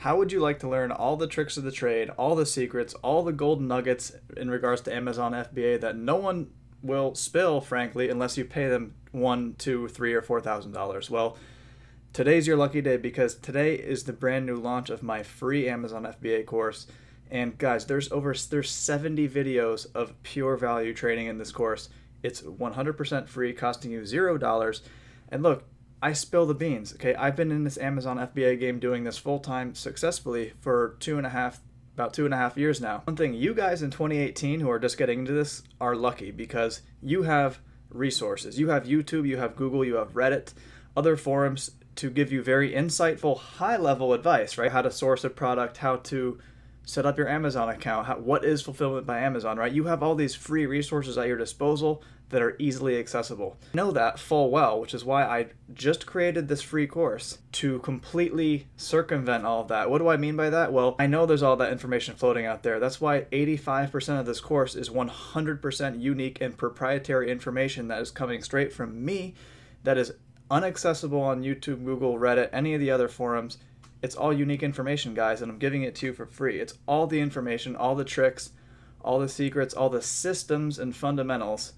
How would you like to learn all the tricks of the trade, all the secrets, all the golden nuggets in regards to Amazon FBA that no one will spill, frankly, unless you pay them $1, $2, $3, or $4,000? Well, today's your lucky day because today is the brand new launch of my free Amazon FBA course. And guys, there's 70 videos of pure value trading in this course. It's 100% free, costing you $0. And look, I spill the beans. Okay, I've been in this Amazon FBA game doing this full time successfully for about 2.5 years now. One thing, you guys in 2018 who are just getting into this are lucky because you have resources. You have YouTube, you have Google, you have Reddit, other forums to give you very insightful, high level advice, right? How to source a product, how to set up your Amazon account, what is fulfillment by Amazon, right? You have all these free resources at your disposal that are easily accessible. I know that full well, which is why I just created this free course to completely circumvent all of that. What do I mean by that? Well, I know there's all that information floating out there. That's why 85% of this course is 100% unique and proprietary information that is coming straight from me, that is unaccessible on YouTube, Google, Reddit, any of the other forums. It's all unique information, guys, and I'm giving it to you for free. It's all the information, all the tricks, all the secrets, all the systems and fundamentals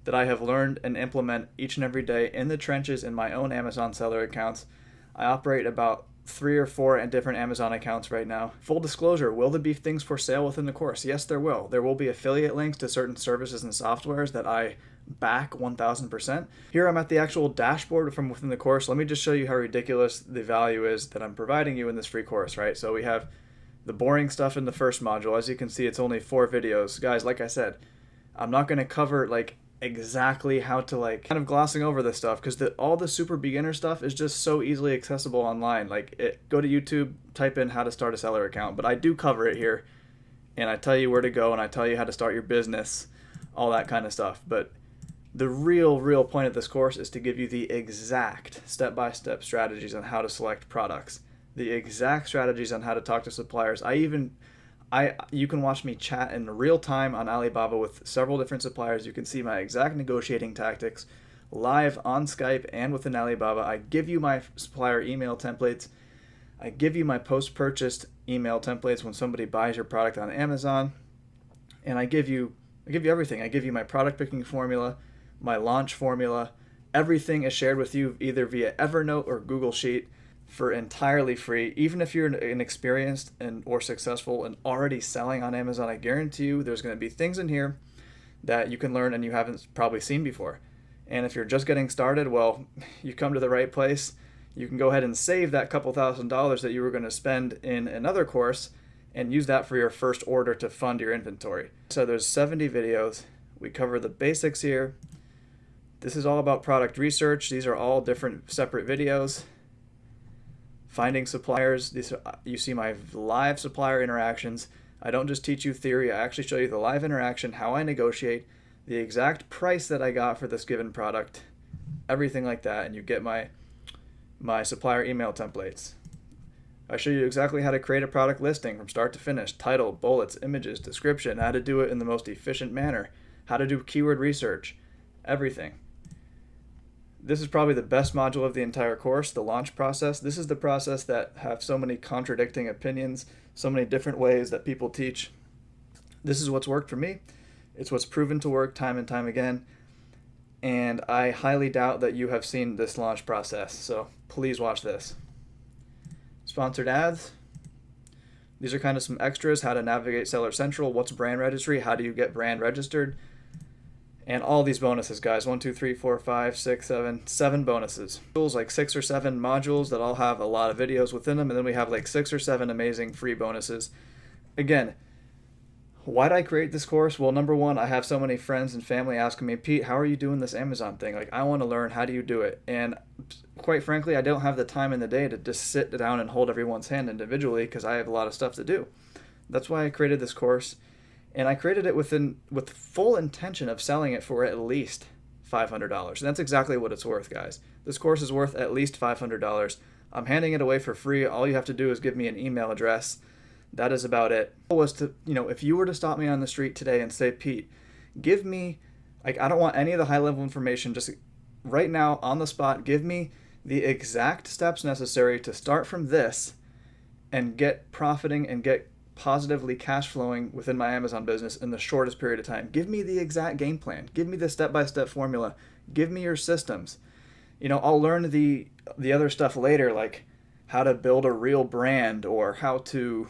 that I have learned and implement each and every day in the trenches in my own Amazon seller accounts. I operate about 3 or 4 different Amazon accounts right now. Full disclosure, will there be things for sale within the course? Yes, there will. There will be affiliate links to certain services and softwares that I back 1000%. Here I'm at the actual dashboard from within the course. Let me just show you how ridiculous the value is that I'm providing you in this free course, right? So we have the boring stuff in the first module. As you can see, it's only 4 videos. Guys, like I said, I'm not going to cover exactly how to kind of glossing over this stuff because all the super beginner stuff is just so easily accessible online. Go to YouTube, type in how to start a seller account, but I do cover it here and I tell you where to go and I tell you how to start your business, all that kind of stuff. But the real point of this course is to give you the exact step-by-step strategies on how to select products, the exact strategies on how to talk to suppliers. You can watch me chat in real time on Alibaba with several different suppliers. You can see my exact negotiating tactics live on Skype and within Alibaba. I give you my supplier email templates. I give you my post-purchased email templates when somebody buys your product on Amazon. And I give you everything. I give you my product picking formula, my launch formula. Everything is shared with you either via Evernote or Google Sheet for entirely free. Even if you're an experienced or successful and already selling on Amazon, I guarantee you there's going to be things in here that you can learn and you haven't probably seen before. And if you're just getting started, well, you come to the right place. You can go ahead and save that couple $1,000s that you were going to spend in another course and use that for your first order to fund your inventory. So there's 70 videos. We cover the basics here. This is all about product research. These are all different separate videos. Finding suppliers. You see my live supplier interactions. I don't just teach you theory. I actually show you the live interaction, how I negotiate, the exact price that I got for this given product, everything like that, and you get my supplier email templates. I show you exactly how to create a product listing from start to finish, title, bullets, images, description, how to do it in the most efficient manner, how to do keyword research, everything. This is probably the best module of the entire course, the launch process. This is the process that have so many contradicting opinions, so many different ways that people teach. This is what's worked for me. It's what's proven to work time and time again. And I highly doubt that you have seen this launch process. So please watch this. Sponsored ads. These are kind of some extras, how to navigate Seller Central, what's brand registry, how do you get brand registered, and all these bonuses, guys. 1, 2, 3, 4, 5, 6, 7 bonuses. Tools like 6 or 7 modules that all have a lot of videos within them, and then we have 6 or 7 amazing free bonuses. Again, why did I create this course? Well, number one, I have so many friends and family asking me, Pete, how are you doing this Amazon thing? I want to learn, how do you do it? And quite frankly, I don't have the time in the day to just sit down and hold everyone's hand individually because I have a lot of stuff to do. That's why I created this course. And I created it with full intention of selling it for at least $500. And that's exactly what it's worth, guys. This course is worth at least $500. I'm handing it away for free. All you have to do is give me an email address. That is about it. Was to, if you were to stop me on the street today and say, Pete, give me, I don't want any of the high level information. Just right now on the spot, give me the exact steps necessary to start from this and get profiting and get positively cash flowing within my Amazon business in the shortest period of time. Give me the exact game plan. Give me the step-by-step formula. Give me your systems. I'll learn the other stuff later, like how to build a real brand or how to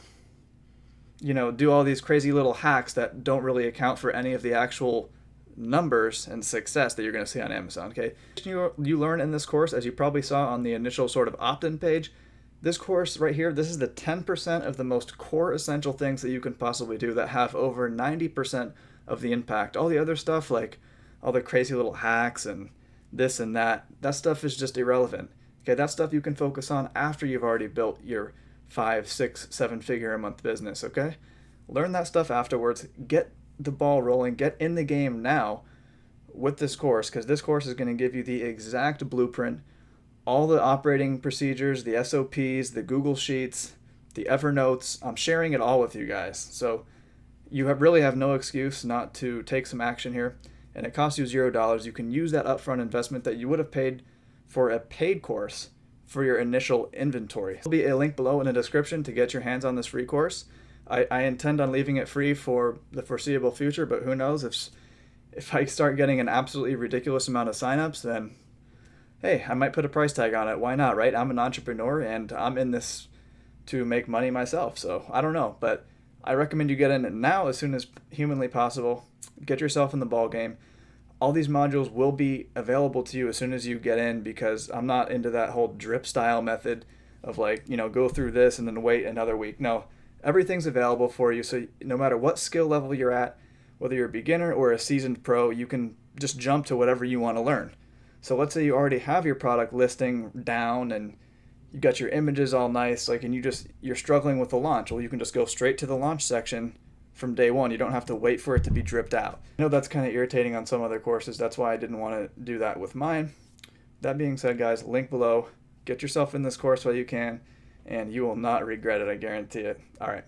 do all these crazy little hacks that don't really account for any of the actual numbers and success that you're going to see on Amazon. Okay, you learn in this course, as you probably saw on the initial sort of opt-in page, this course right here, this is the 10% of the most core essential things that you can possibly do that have over 90% of the impact. All the other stuff, like all the crazy little hacks and this and that stuff is just irrelevant. Okay, that stuff you can focus on after you've already built your 5, 6, 7 figure a month business. Okay, learn that stuff afterwards. Get the ball rolling. Get in the game now with this course, because this course is going to give you the exact blueprint, all the operating procedures, the SOPs, the Google Sheets, the Evernotes. I'm sharing it all with you guys. So you really have no excuse not to take some action here. And it costs you $0. You can use that upfront investment that you would have paid for a paid course for your initial inventory. There'll be a link below in the description to get your hands on this free course. I intend on leaving it free for the foreseeable future, but who knows, if I start getting an absolutely ridiculous amount of signups, then hey, I might put a price tag on it. Why not, right? I'm an entrepreneur and I'm in this to make money myself. So I don't know, but I recommend you get in now as soon as humanly possible. Get yourself in the ball game. All these modules will be available to you as soon as you get in, because I'm not into that whole drip style method of go through this and then wait another week. No, everything's available for you. So no matter what skill level you're at, whether you're a beginner or a seasoned pro, you can just jump to whatever you want to learn. So let's say you already have your product listing down and you got your images all nice, and you're struggling with the launch. Well, you can just go straight to the launch section from day one. You don't have to wait for it to be dripped out. I know that's kind of irritating on some other courses. That's why I didn't want to do that with mine. That being said, guys, link below. Get yourself in this course while you can, and you will not regret it. I guarantee it. All right.